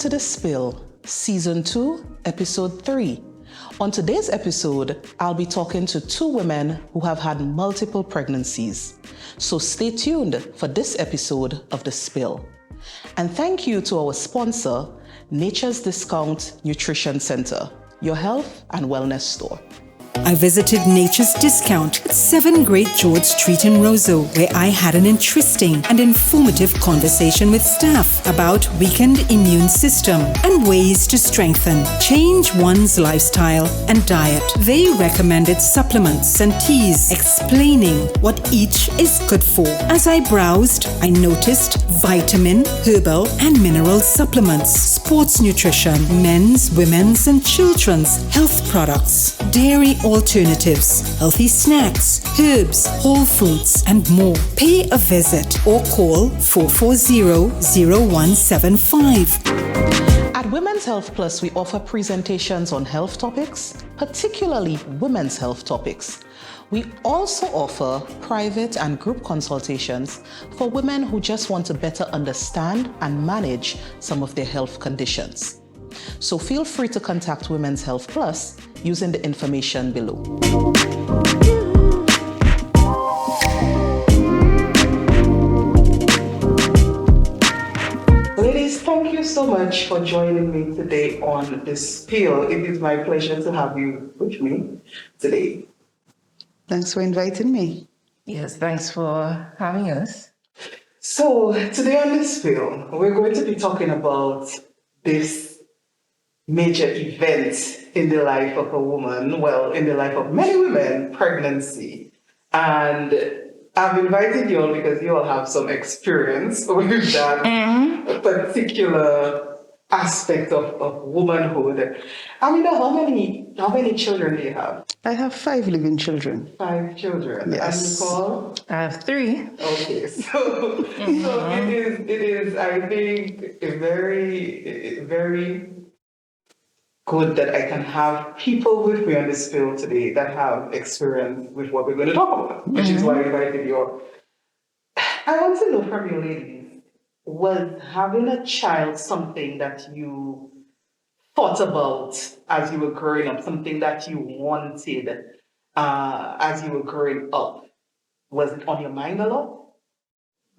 to The Spill, Season 2, Episode 3. On today's episode, I'll be talking to two women who have had multiple pregnancies. So stay tuned for this episode of The Spill. And thank you to our sponsor, Nature's Discount Nutrition Center, your health and wellness store. I visited Nature's Discount at 7 Great George Street in Roseau, where I had an interesting and informative conversation with staff about weakened immune system and ways to strengthen, change one's lifestyle and diet. They recommended supplements and teas, explaining what each is good for. As I browsed, I noticed vitamin, herbal, and mineral supplements, sports nutrition, men's, women's, and children's health products, dairy alternatives, healthy snacks, herbs, whole fruits, and more. Pay a visit or call 440-0175. At Women's Health Plus, we offer presentations on health topics, particularly women's health topics. We also offer private and group consultations for women who just want to better understand and manage some of their health conditions. So feel free to contact Women's Health Plus using the information below. Ladies, thank you so much for joining me today on The Spill. It is my pleasure to have you with me today. Thanks for inviting me. Yes, thanks for having us. So today on The Spill, we're going to be talking about this major event in the life of a woman, well, in the life of many women, pregnancy. And I've invited you all because you all have some experience with that particular aspect of womanhood. I mean, how many children do you have? I have 5 living children. 5 children. Yes. And Nicole? I have 3. Okay, so it is, I think, a very good that I can have people with me on this field today that have experience with what we're going to talk about, which is why I invited you all. I want to know from you ladies, was having a child something that you thought about as you were growing up, something that you wanted as you were growing up? Was it on your mind a lot?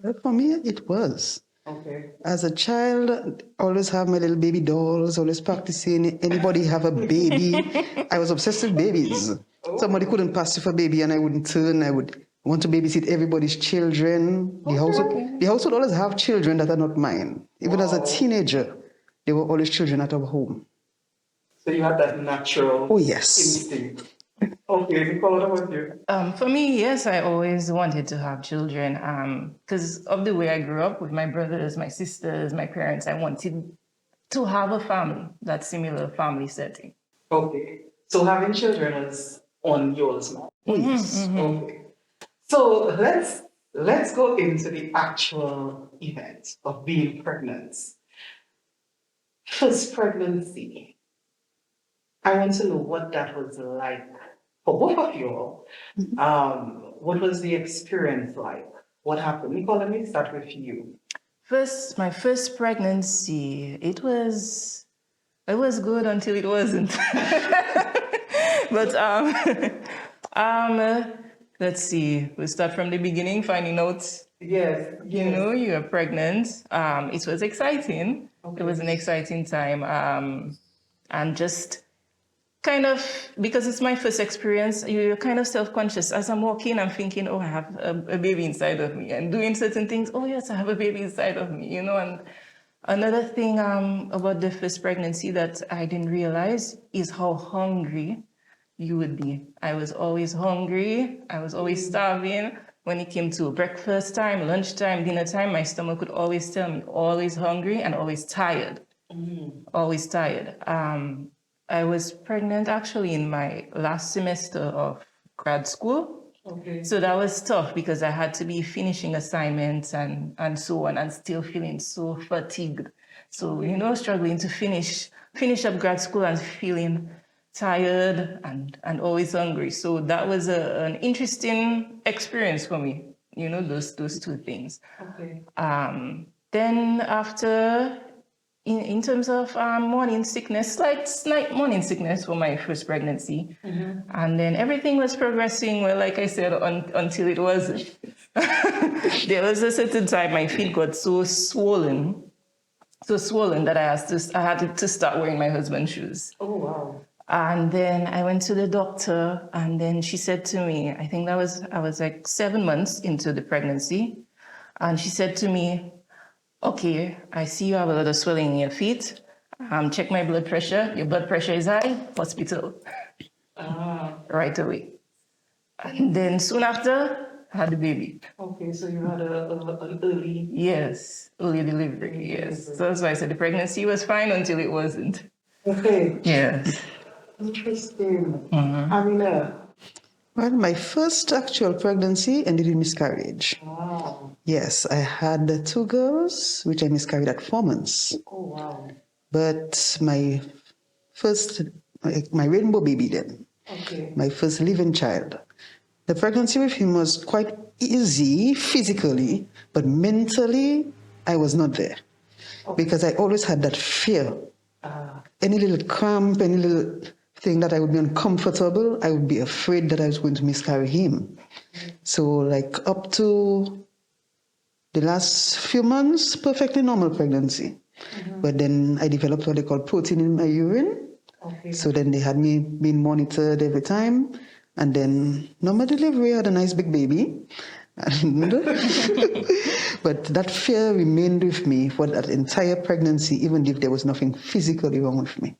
Well, for me, it was. Okay. As a child, always have my little baby dolls, always practicing. Anybody have a baby? I was obsessed with babies. Oh. Somebody couldn't pass off a baby and I wouldn't turn. I would want to babysit everybody's children. The house would always have children that are not mine. Even as a teenager, there were always children at our home. So you had that natural instinct. Okay, Nicole, what about you? For me, yes, I always wanted to have children because of the way I grew up with my brothers, my sisters, my parents. I wanted to have a family, that similar family setting. Okay, so having children was on yours now. Yes. Okay, so let's go into the actual event of being pregnant. First pregnancy. I want to know what that was like for both of you all. What was the experience like? What happened? Nicole, let me start with you. My first pregnancy, it was good until it wasn't. But let's see. We start from the beginning, finding out. Yes. You are pregnant. It was exciting. Okay. It was an exciting time, and just kind of, because it's my first experience, you're kind of self-conscious. As I'm walking, I'm thinking, oh, I have a baby inside of me. And doing certain things, oh, yes, I have a baby inside of me, And another thing about the first pregnancy that I didn't realize is how hungry you would be. I was always hungry. I was always starving. When it came to breakfast time, lunchtime, dinner time, my stomach would always tell me, always hungry and always tired. Always tired. I was pregnant actually in my last semester of grad school. Okay. So that was tough because I had to be finishing assignments and so on and still feeling so fatigued. So, struggling to finish up grad school and feeling tired and always hungry. So that was an interesting experience for me, those two things. Okay. Then after in terms of morning sickness, slight morning sickness for my first pregnancy. And then everything was progressing well, like I said, until it wasn't. There was a certain time my feet got so swollen that I had to start wearing my husband's shoes. Oh, wow. And then I went to the doctor, and then she said to me, I think I was like 7 months into the pregnancy, and she said to me, okay, I see you have a lot of swelling in your feet. Check my blood pressure. Your blood pressure is high. Hospital. Right away. And then soon after, I had the baby. Okay, so you had an early... Yes, early delivery, yes. So that's why I said the pregnancy was fine until it wasn't. Okay. Yes. Interesting. Amina. Well, my first actual pregnancy ended in miscarriage. Wow. Yes, I had 2 girls, which I miscarried at 4 months. Oh, wow. But my first, my rainbow baby then, Okay. my first living child, the pregnancy with him was quite easy physically, but mentally, I was not there. Because I always had that fear. Any little cramp, any little thing that I would be uncomfortable, I would be afraid that I was going to miscarry him. So like up to the last few months, perfectly normal pregnancy. But then I developed what they call protein in my urine. Okay. So then they had me being monitored every time. And then normal delivery, I had a nice big baby. And but that fear remained with me for that entire pregnancy, even if there was nothing physically wrong with me.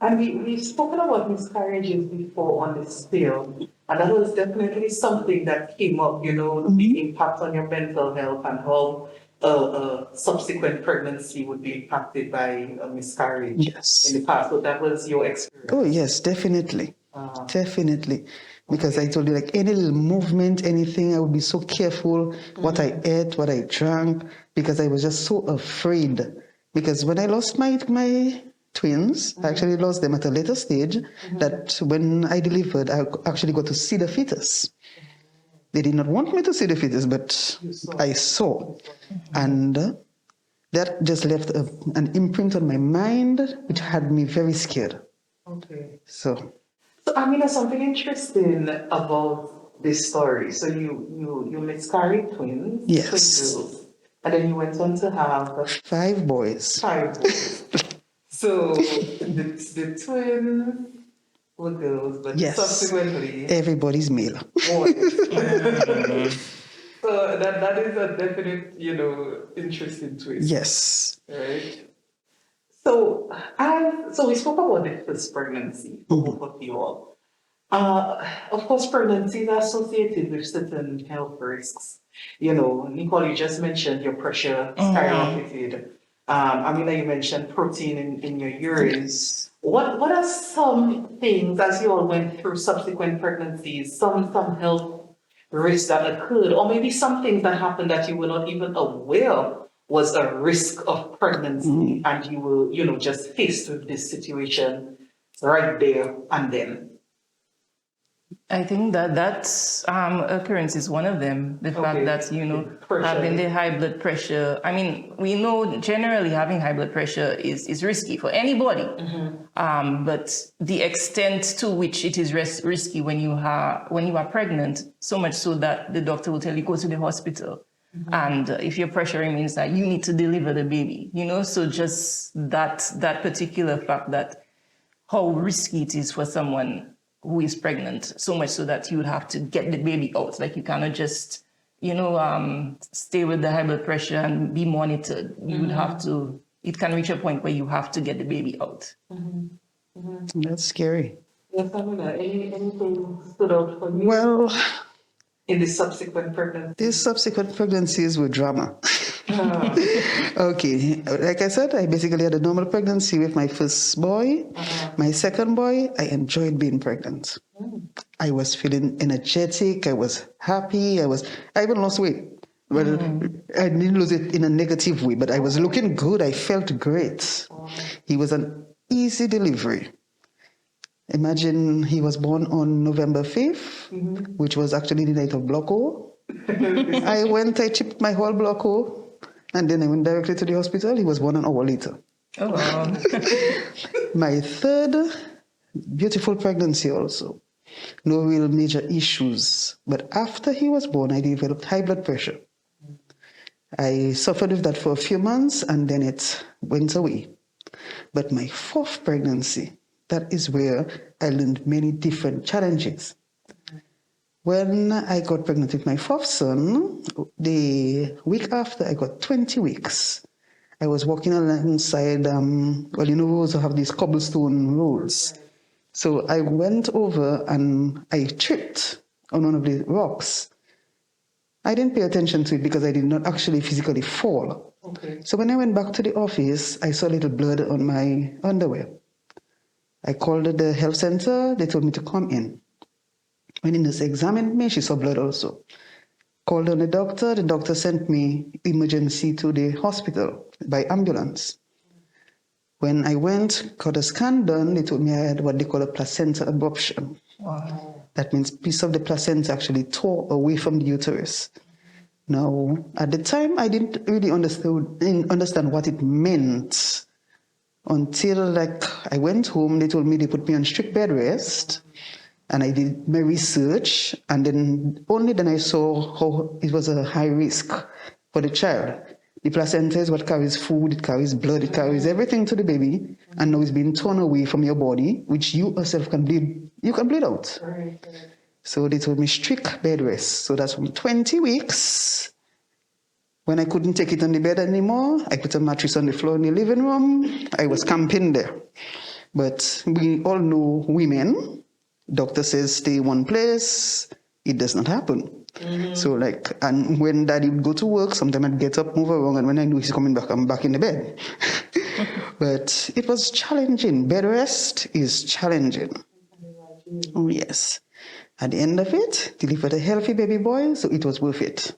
And we've spoken about miscarriages before on this field, and that was definitely something that came up, the impact on your mental health and how a subsequent pregnancy would be impacted by a miscarriage in the past. So that was your experience. Oh, yes, definitely. Definitely. Because I told you, like any little movement, anything, I would be so careful what I ate, what I drank, because I was just so afraid. Because when I lost my twins, I actually lost them at a later stage, that when I delivered, I actually got to see the fetus. They did not want me to see the fetus, but I saw. And that just left an imprint on my mind, which had me very scared. Okay. So Amina, something interesting about this story. So you miscarried twins, Yes. twin girls, and then you went on to have 5 boys. 5 boys. So the twins were girls, but Yes. subsequently Everybody's male. boys. So that is a definite, interesting twist. Yes. Right. So we spoke about the first pregnancy for both of you all. Of course, pregnancies are associated with certain health risks. Nicole, you just mentioned your pressure skyrocketed. Amina, you mentioned protein in your urine. Yes. What are some things, as you all went through subsequent pregnancies, some health risks that occurred, or maybe some things that happened that you were not even aware was a risk of pregnancy, and you were, just faced with this situation right there and then? I think that occurrence is one of them. The fact that, having the high blood pressure. I mean, we know generally having high blood pressure is risky for anybody. But the extent to which it is risky when you are pregnant, so much so that the doctor will tell you, go to the hospital. And if your pressure remains that, you need to deliver the baby, so just that particular fact, that how risky it is for someone who is pregnant, so much so that you would have to get the baby out. Like you cannot just, stay with the high blood pressure and be monitored. You would have to, it can reach a point where you have to get the baby out. That's scary. Yes, Amina, anything stood out for you? Well, in the subsequent pregnancy? these subsequent pregnancies were drama. Okay, like I said, I basically had a normal pregnancy with my first boy. My second boy, I enjoyed being pregnant. I was feeling energetic. I was happy. I even lost weight. Well, I didn't lose it in a negative way, but I was looking good. I felt great. He was an easy delivery. Imagine he was born on November 5th, which was actually the night of Block O. I chipped my whole Block O, and then I went directly to the hospital. He was born an hour later. Oh, wow. My third beautiful pregnancy also. No real major issues. But after he was born, I developed high blood pressure. I suffered with that for a few months and then it went away. But my fourth pregnancy, that is where I learned many different challenges. When I got pregnant with my fourth son, the week after I got 20 weeks, I was walking alongside, we also have these cobblestone roads. So I went over and I tripped on one of the rocks. I didn't pay attention to it because I did not actually physically fall. Okay. So when I went back to the office, I saw a little blood on my underwear. I called the health center. They told me to come in. When the nurse examined me, she saw blood also. Called on the doctor sent me emergency to the hospital by ambulance. When I went, got a scan done, they told me I had what they call a placenta abortion. Wow. That means piece of the placenta actually tore away from the uterus. Now, at the time, I didn't really understand what it meant until I went home. They told me they put me on strict bed rest. And I did my research, and then only then I saw how it was a high risk for the child. The placenta is what carries food, it carries blood, it carries everything to the baby, and now it's being torn away from your body, which you yourself can bleed. You can bleed out. Right. So they told me strict bed rest. So that's from 20 weeks. When I couldn't take it on the bed anymore, I put a mattress on the floor in the living room. I was camping there. But we all know women. Doctor says stay one place, it does not happen. So and when daddy would go to work, sometimes I'd get up, move around, and when I knew he's coming back, I'm back in the bed. But it was challenging. Bed rest is challenging. Oh yes. At the end of it, delivered a healthy baby boy, so it was worth it.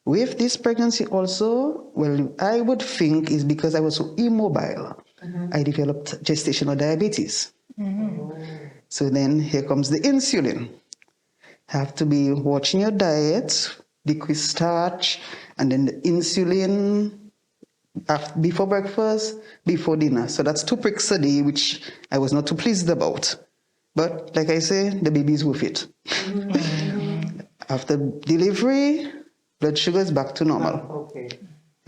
With this pregnancy also, well, I would think is because I was so immobile, I developed gestational diabetes. So then here comes the insulin. Have to be watching your diet, decrease starch, and then the insulin before breakfast, before dinner. So that's 2 pricks a day, which I was not too pleased about. But like I say, the baby is worth it. After delivery, blood sugar is back to normal. Okay.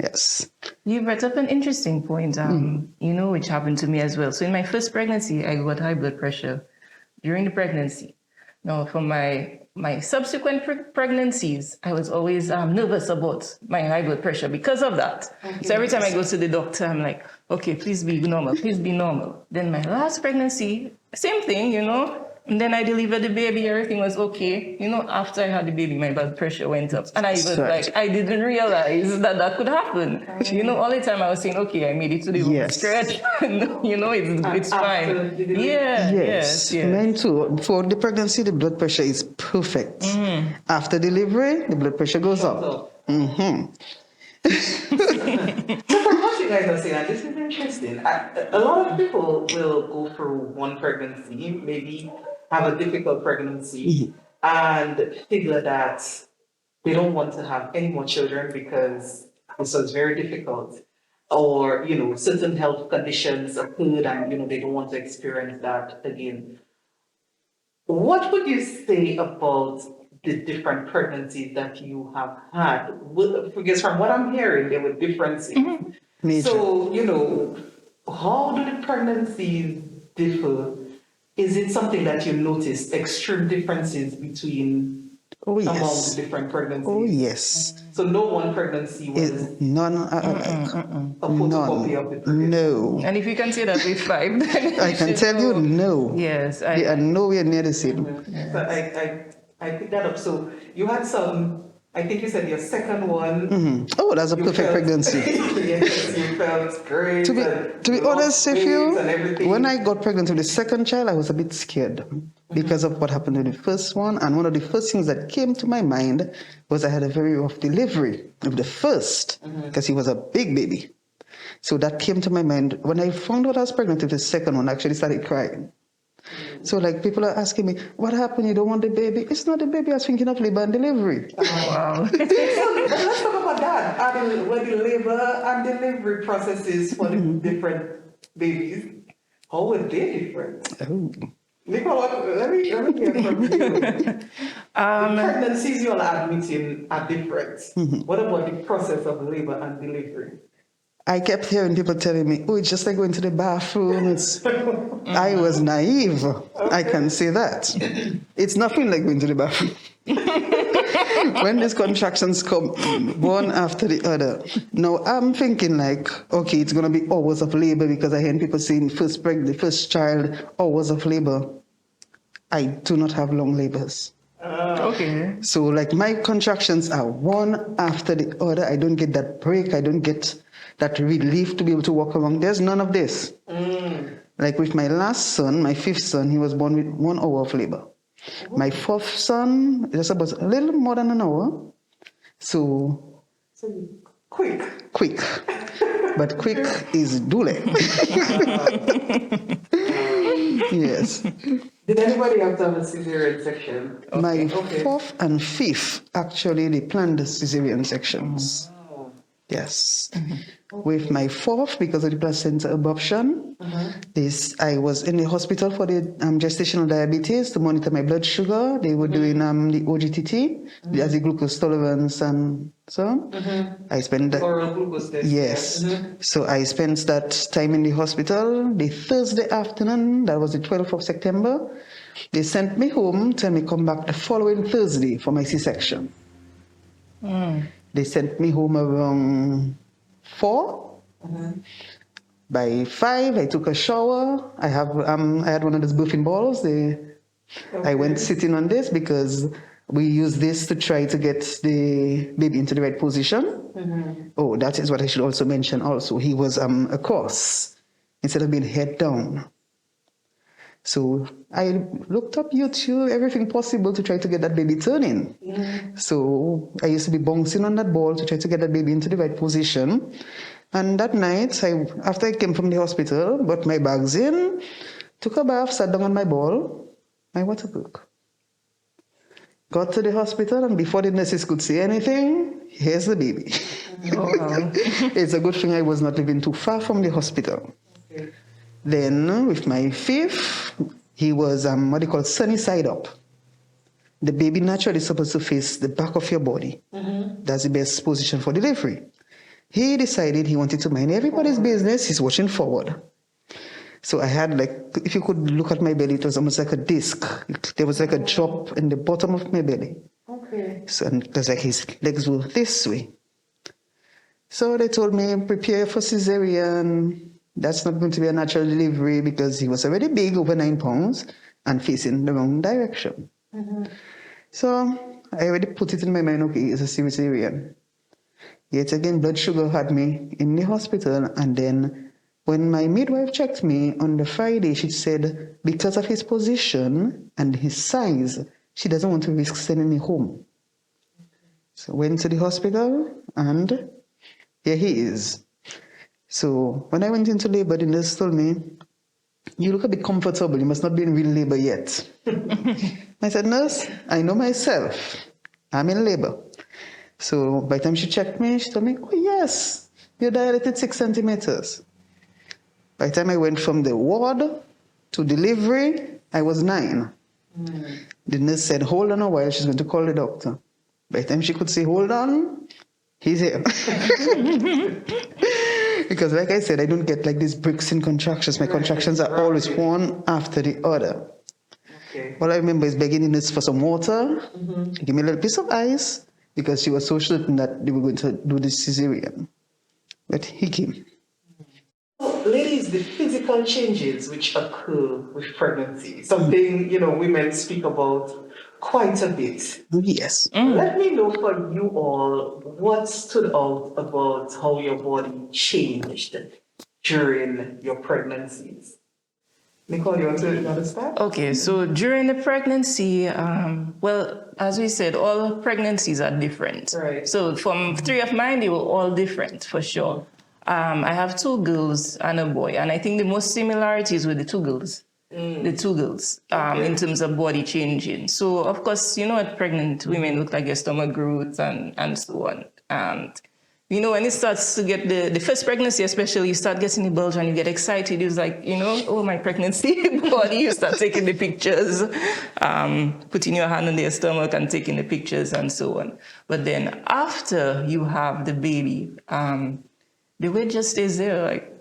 Yes. You brought up an interesting point, which happened to me as well. So in my first pregnancy, I got high blood pressure during the pregnancy. Now, for my subsequent pregnancies, I was always nervous about my high blood pressure because of that. Okay. So every time I go to the doctor, I'm like, okay, please be normal, please be normal. Then my last pregnancy, same thing, And then I delivered the baby, everything was okay. After I had the baby, my blood pressure went up. And I was I didn't realize that could happen. All the time I was saying, okay, I made it to the home stretch. It's fine. Yes. Mine too. For the pregnancy, the blood pressure is perfect. After delivery, the blood pressure goes up. So from what you guys are saying, and this is interesting, a lot of people will go through one pregnancy, maybe have a difficult pregnancy, and figure that they don't want to have any more children because this was very difficult, or certain health conditions occurred, and they don't want to experience that again. What would you say about the different pregnancies that you have had? Because from what I'm hearing, there were differences. So, how do the pregnancies differ? Is it something that you noticed, extreme differences between among the different pregnancies? Oh, yes. So no one pregnancy was none. a photocopy of the previous. No. And if you can say that with 5, then I can tell you no. Yes. They are nowhere near the same. So I picked that up. So you had some, I think you said your second one. Oh, that's a perfect pregnancy. Yes, you felt great. To be honest with you, when I got pregnant with the second child, I was a bit scared because of what happened with the first one. And one of the first things that came to my mind was I had a very rough delivery of the first because he was a big baby. So that came to my mind. When I found out I was pregnant with the second one, I actually started crying. So like people are asking me, what happened? You don't want the baby? It's not the baby. I was thinking of labor and delivery. Wow. But let's talk about that. When the labor and delivery processes for the different babies, how were they different? Oh. Nicola, let me hear from you. The pregnancies you're admitting are different. What about the process of labor and delivery? I kept hearing people telling me, oh, it's just like going to the bathroom. I was naive. I can say that. It's nothing like going to the bathroom. When these contractions come one after the other, now I'm thinking like, okay, it's going to be hours of labor because I hear people saying first child, hours of labor. I do not have long labors. Okay. So like my contractions are one after the other. I don't get that break. I don't get that relief to be able to walk around. There's none of this. Like with my last son, my fifth son, he was born with 1 hour of labor. My fourth son, just about a little more than an hour. So Quick. But quick is dule. Yes. Did anybody have to have a cesarean section? My fourth and fifth, actually, they planned the cesarean sections. Yes. With my fourth, because of the placenta abortion, I was in the hospital for the gestational diabetes to monitor my blood sugar. They were doing the OGTT, as the glucose tolerance and so on. I spent that. Oral glucose test. Yes. So I spent that time in the hospital. The Thursday afternoon, that was the 12th of September, they sent me home, tell me come back the following Thursday for my C-section. They sent me home around 4. By 5, I took a shower. I had one of those birthing balls. I went sitting on this because we use this to try to get the baby into the right position. Oh, that is what I should also mention also. He was a cross instead of being head down. So I looked up YouTube, everything possible to try to get that baby turning. So I used to be bouncing on that ball to try to get that baby into the right position. And that night, after I came from the hospital, got my bags in, took a bath, sat down on my ball, my water broke. Got to the hospital, and before the nurses could say anything, here's the baby. It's a good thing I was not living too far from the hospital. Then, with my fifth, he was what they call sunny side up. The baby naturally is supposed to face the back of your body. That's the best position for delivery. He decided he wanted to mind everybody's business. He's watching forward. So I had if you could look at my belly, it was almost like a disc. There was like a drop in the bottom of my belly. So and it was like his legs were this way. So they told me, prepare for cesarean. That's not going to be a natural delivery because he was already big, over 9 pounds, and facing the wrong direction. So I already put it in my mind, okay, it's a cesarean. Yet again, blood sugar had me in the hospital, and then when my midwife checked me on the Friday, she said, because of his position and his size, she doesn't want to risk sending me home. So I went to the hospital, and here he is. So when I went into labor, the nurse told me, you look a bit comfortable. You must not be in real labor yet. I said, nurse, I know myself. I'm in labor. So by the time she checked me, she told me, oh, yes, you're dilated 6 centimeters. By the time I went from the ward to delivery, I was 9. The nurse said, hold on a while. She's going to call the doctor. By the time she could say, hold on, he's here. Because like I said, I don't get like these breaks in contractions. My contractions are always one after the other. All I remember is begging the nurse for some water, give me a little piece of ice, because she was so certain that they were going to do this cesarean. But he came. Ladies, the physical changes which occur with pregnancy, something, women speak about quite a bit. Yes. Let me know for you all what stood out about how your body changed during your pregnancies. Nicole, you want to start? Okay, so during the pregnancy, as we said, all pregnancies are different. Right. So from 3 of mine, they were all different for sure. I have 2 girls and a boy, and I think the most similarities with the 2 girls. the two girls, in terms of body changing. So, of course, you know what pregnant women look like, their stomach growth and so on. And, you know, when it starts to get the first pregnancy, especially, you start getting the bulge and you get excited. It's like, you know, oh, my pregnancy body. You start taking the pictures, putting your hand on their stomach and taking the pictures and so on. But then after you have the baby, the weight just stays there, like,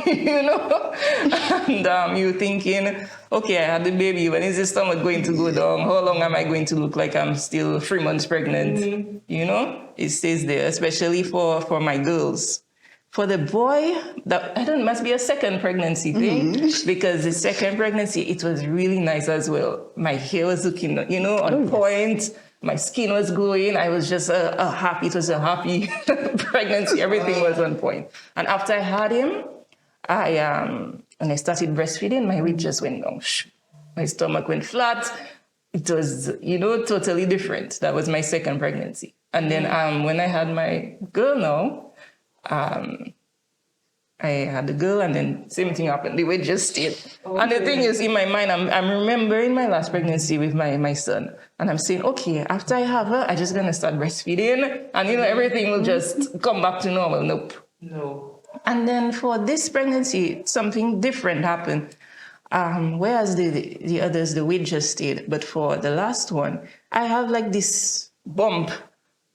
you know, and you're thinking, okay, I had the baby. When is the stomach going to go down? How long am I going to look like I'm still 3 months pregnant? You know, it stays there, especially for my girls. For the boy, must be a second pregnancy thing, because the second pregnancy, it was really nice as well. My hair was looking, you know, on point. My skin was glowing. I was just it was a happy pregnancy. Everything was on point. And after I had him, when I started breastfeeding, my weight just went down. My stomach went flat. It was, you know, totally different. That was my second pregnancy. And then when I had my girl now, I had the girl, and then same thing happened. The weight just stayed. Okay. And the thing is, in my mind, I'm remembering my last pregnancy with my son. And I'm saying, okay, after I have her, I'm just going to start breastfeeding. And, you know, everything will just come back to normal. Nope. No. And then for this pregnancy, something different happened. Whereas the others, the weight just stayed. But for the last one, I have like this bump.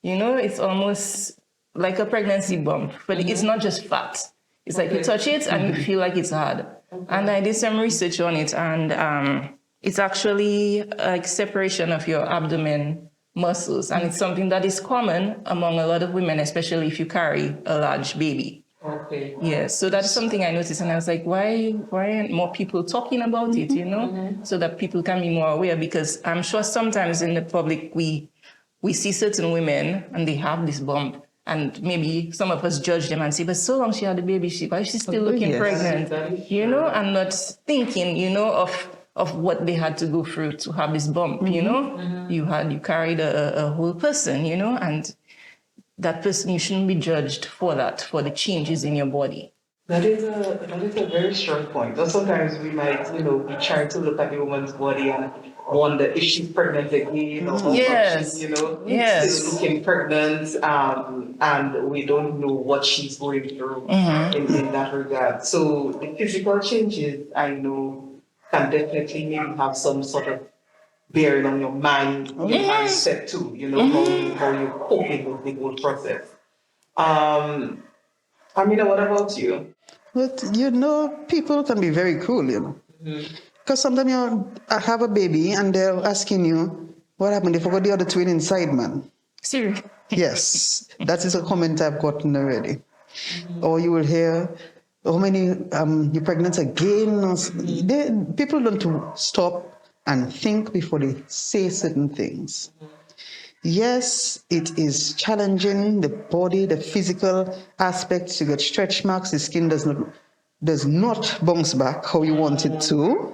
You know, it's almost like a pregnancy bump. But it's not just fat. It's like you touch it and you feel like it's hard. And I did some research on it, and it's actually like separation of your abdomen muscles. And it's something that is common among a lot of women, especially if you carry a large baby. Okay. Yeah, so that's something I noticed. And I was like, why aren't more people talking about it, you know, so that people can be more aware? Because I'm sure sometimes in the public, we see certain women and they have this bump. And maybe some of us judge them and say, but so long she had a baby, why is she still looking pregnant? You know, and not thinking, you know, of what they had to go through to have this bump, you know? You carried a whole person, you know, and that person, you shouldn't be judged for that, for the changes in your body. That is a very strong point. But sometimes we might, you know, be trying to look at the woman's body and wonder if she's pregnant again, or if she's, you know, still looking pregnant, and we don't know what she's going through in that regard. So the physical changes, I know, can definitely maybe have some sort of bearing on your mind, your mindset too, you know, how you're coping with the whole process. Amina, what about you? But, you know, people can be very cruel, you know. Because sometimes you have a baby and they're asking you, what happened? They forgot the other twin inside, man. Seriously? Yes, that is a comment I've gotten already. Or you will hear, how many, you're pregnant again? People don't stop and think before they say certain things. Yes, it is challenging, the body, the physical aspects. You get stretch marks, the skin does not bounce back how you want it to.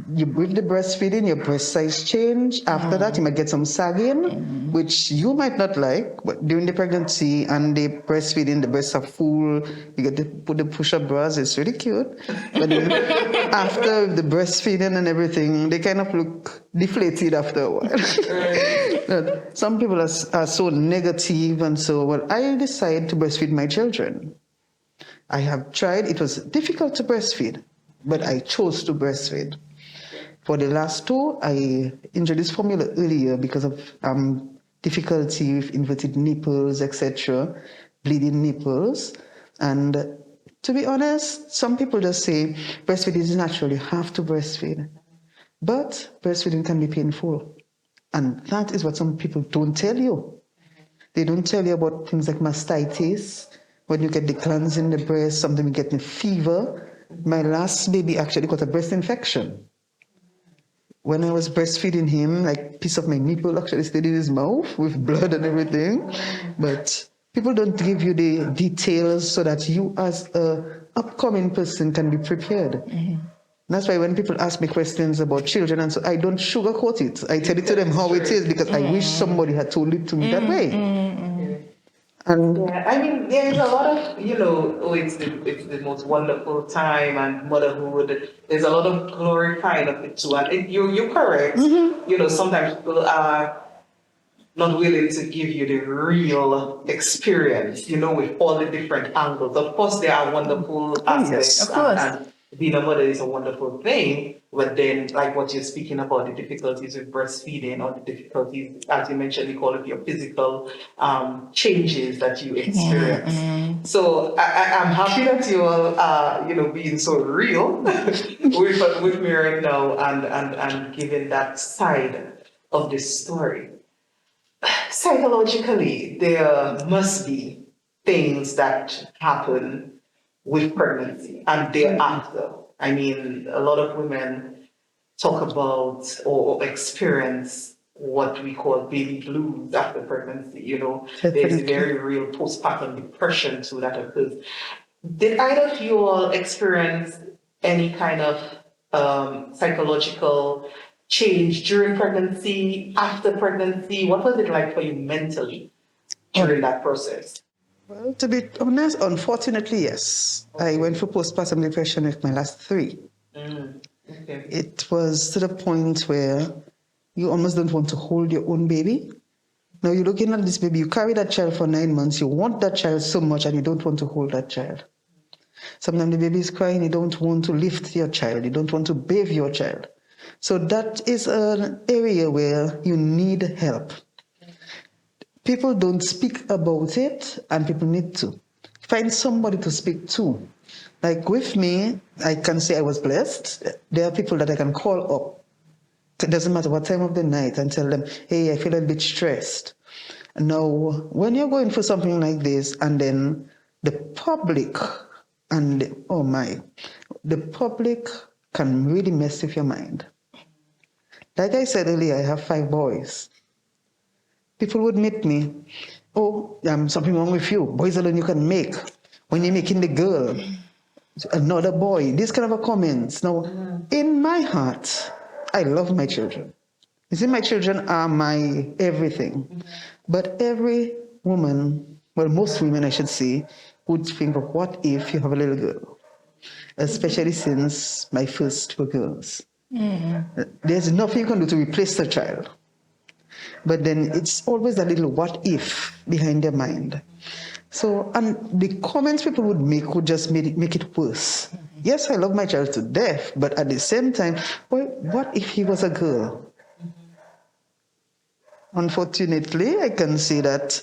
With the breastfeeding, your breast size change. After that, you might get some sagging, which you might not like. But during the pregnancy and the breastfeeding, the breasts are full. You get to put the push-up bras. It's really cute. But then after the breastfeeding and everything, they kind of look deflated after a while. Some people are so negative, and so, well, I decided to breastfeed my children. I have tried. It was difficult to breastfeed, but I chose to breastfeed. For the last two, I introduced formula earlier because of difficulty with inverted nipples, etc., bleeding nipples. And to be honest, some people just say breastfeeding is natural, you have to breastfeed. But breastfeeding can be painful. And that is what some people don't tell you. They don't tell you about things like mastitis, when you get the glands in the breast, sometimes you get a fever. My last baby actually got a breast infection. When I was breastfeeding him, like a piece of my nipple actually stayed in his mouth with blood and everything. But people don't give you the details so that you as an upcoming person can be prepared. That's why when people ask me questions about children, and so I don't sugarcoat it. I tell it to them how it is because I wish somebody had told it to me that way. And Yeah, I mean, there's a lot of, it's the most wonderful time and motherhood. There's a lot of glorifying of it too. And you're correct. Sometimes people are not willing to give you the real experience, with all the different angles. Of course, there are wonderful aspects, Of course. and being a mother is a wonderful thing. But then, like what you're speaking about, the difficulties with breastfeeding, or the difficulties, as you mentioned, you call it your physical changes that you experience. So I'm happy that you all are, being so real with me right now, and giving that side of this story. Psychologically, there must be things that happen with pregnancy and thereafter. I mean, a lot of women talk about or experience what we call baby blues after pregnancy. There's Definitely. very real postpartum depression too that occurs. Did either of you all experience any kind of psychological change during pregnancy, after pregnancy? What was it like for you mentally during that process? well, to be honest, unfortunately, yes. I went for postpartum depression with my last 3. Okay. It was to the point where you almost don't want to hold your own baby. Now you're looking at this baby, you carry that child for 9 months, you want that child so much and you don't want to hold that child. Sometimes the baby is crying, you don't want to lift your child, you don't want to bathe your child. So that is an area where you need help. People don't speak about it, and people need to find somebody to speak to. Like with me, I can say I was blessed. There are people that I can call up. It doesn't matter what time of the night, and tell them, hey, I feel a bit stressed. Now, when you're going for something like this, and then the public, and oh my, the public can really mess with your mind. Like I said earlier, I have 5 boys. People would meet me, oh, something wrong with you. Boys alone you can make. When you're making the girl, another boy, these kind of comments. Now, in my heart, I love my children. You see, my children are my everything. But every woman, well, most women, I should say, would think of what if you have a little girl, especially since my first 2 girls. There's nothing you can do to replace the child. But then it's always a little what if behind their mind. So, and the comments people would make would just make it worse. Yes, I love my child to death, but at the same time, well, what if he was a girl? Unfortunately, I can say that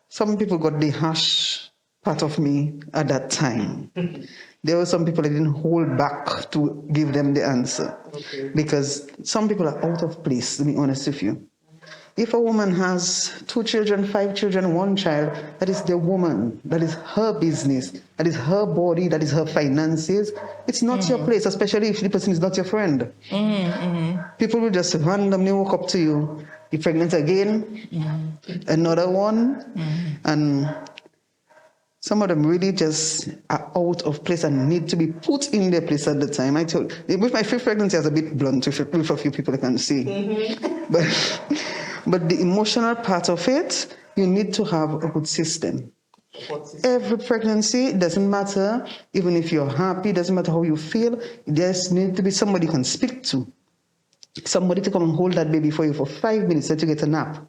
some people got the harsh part of me at that time. There were some people I didn't hold back to give them the answer. Okay. Because some people are out of place, to be honest with you. If a woman has 2 children, 5 children, 1 child, that is the woman. That is her business. That is her body. That is her finances. It's not your place, especially if the person is not your friend. People will just randomly walk up to you. You're pregnant again, another one, and some of them really just are out of place and need to be put in their place at the time. I told you, with my 5th pregnancy, I was a bit blunt with a few people I can see. But the emotional part of it, you need to have a good system. Every pregnancy, doesn't matter, even if you're happy, doesn't matter how you feel, there's need to be somebody you can speak to. Somebody to come and hold that baby for you for 5 minutes so that you get a nap.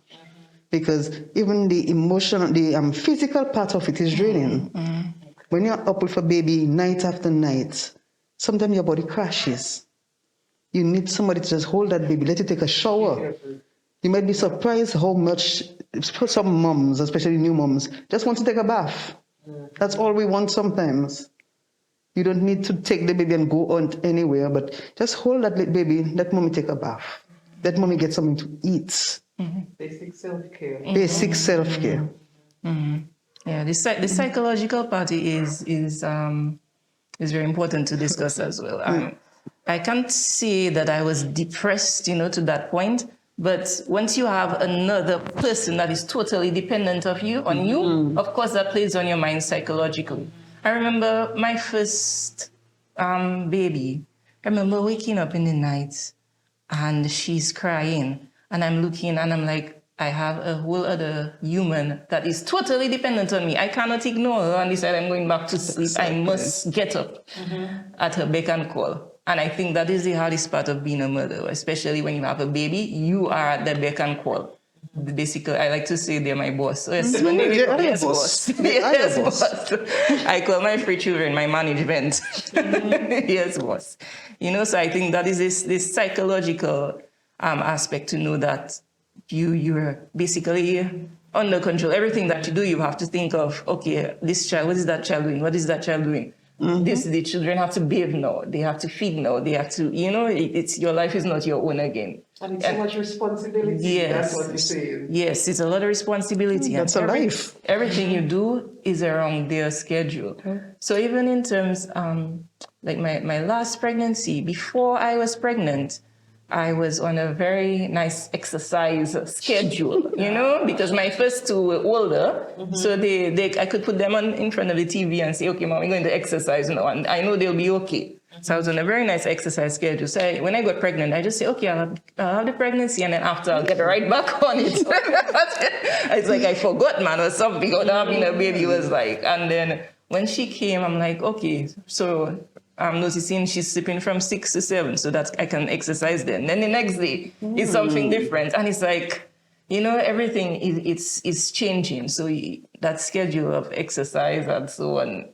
Because even the emotional, the physical part of it is draining. When you're up with a baby night after night, sometimes your body crashes. You need somebody to just hold that baby, let you take a shower. You might be surprised how much some moms, especially new moms, just want to take a bath. That's all we want sometimes. You don't need to take the baby and go on anywhere, but just hold that baby, let mommy take a bath. Let mommy get something to eat. Basic self-care. Basic self-care. Yeah, the psychological part is very important to discuss as well. I can't say that I was depressed, to that point. But once you have another person that is totally dependent on you, of course, that plays on your mind psychologically. I remember my first baby. I remember waking up in the night and she's crying. And I'm looking and I'm like, I have a whole other human that is totally dependent on me. I cannot ignore her and decide I'm going back to sleep. Exactly. I must get up at her beck and call. And I think that is the hardest part of being a mother, especially when you have a baby. You are at the beck and call. Basically, I like to say they're my boss. Yes, when they wake up, yes, boss. Yes, boss. I call my free children my management. Yes, boss. You know, so I think that is this psychological aspect to know that you're basically under control. Everything that you do, you have to think of, okay, this child, what is that child doing? What is that child doing? The children have to bathe now. They have to feed now. They have to, it's your life is not your own again. And it's so much responsibility. Yes. That's what you're saying. Yes, it's a lot of responsibility. That's a life. Everything you do is around their schedule. So even in terms, like my last pregnancy, before I was pregnant, I was on a very nice exercise schedule, because my first two were older. So I could put them in front of the TV and say, okay, Mom, we're going to exercise now. And I know they'll be okay. So I was on a very nice exercise schedule. So when I got pregnant, I just say, okay, I'll have the pregnancy, and then after I'll get right back on it. It's like I forgot, man, or something. Or having a baby was like. And then when she came, I'm like, okay, so I'm noticing she's sleeping from 6 to 7, so that I can exercise then. Then the next day, it's something different. And it's like, everything is changing. So that schedule of exercise and so on,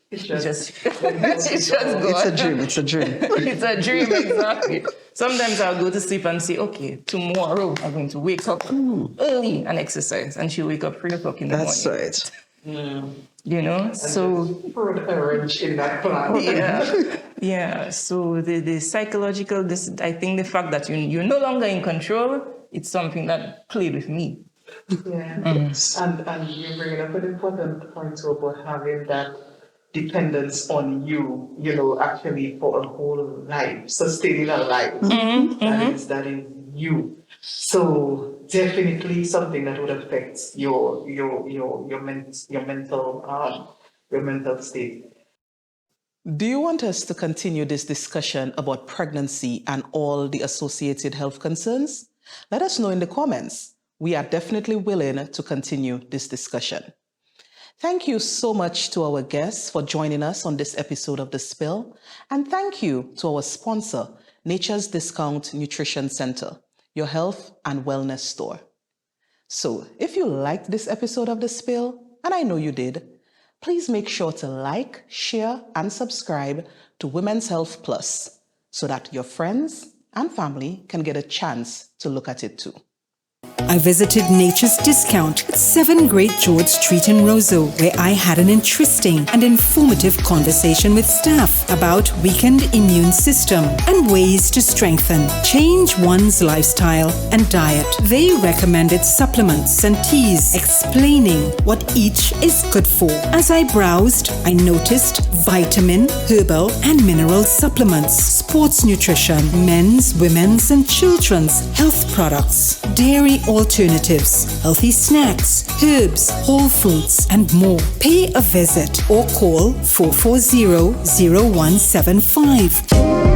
it's just gone. It's a dream. It's a dream. It's a dream, exactly. Sometimes I'll go to sleep and say, okay, tomorrow I'm going to wake up early and exercise. And she'll wake up 3 o'clock in the morning. That's right. So Put a wrench in that plan. yeah. So the psychological, I think the fact that you're no longer in control, it's something that played with me. Yeah. And you bring up an important point too about having that dependence on you, actually for a whole life, sustaining a life. That is you. So definitely something that would affect your mental state. Do you want us to continue this discussion about pregnancy and all the associated health concerns? Let us know in the comments. We are definitely willing to continue this discussion. Thank you so much to our guests for joining us on this episode of The Spill. And thank you to our sponsor, Nature's Discount Nutrition Center, your health and wellness store. So if you liked this episode of The Spill, and I know you did, please make sure to like, share, and subscribe to Women's Health Plus so that your friends and family can get a chance to look at it too. I visited Nature's Discount at 7 Great George Street in Roseau, where I had an interesting and informative conversation with staff about weakened immune system and ways to strengthen, change one's lifestyle and diet. They recommended supplements and teas, explaining what each is good for. As I browsed, I noticed vitamin, herbal, and mineral supplements, sports nutrition, men's, women's, and children's health products, dairy alternatives, healthy snacks, herbs, whole fruits, and more. Pay a visit or call 440-0175.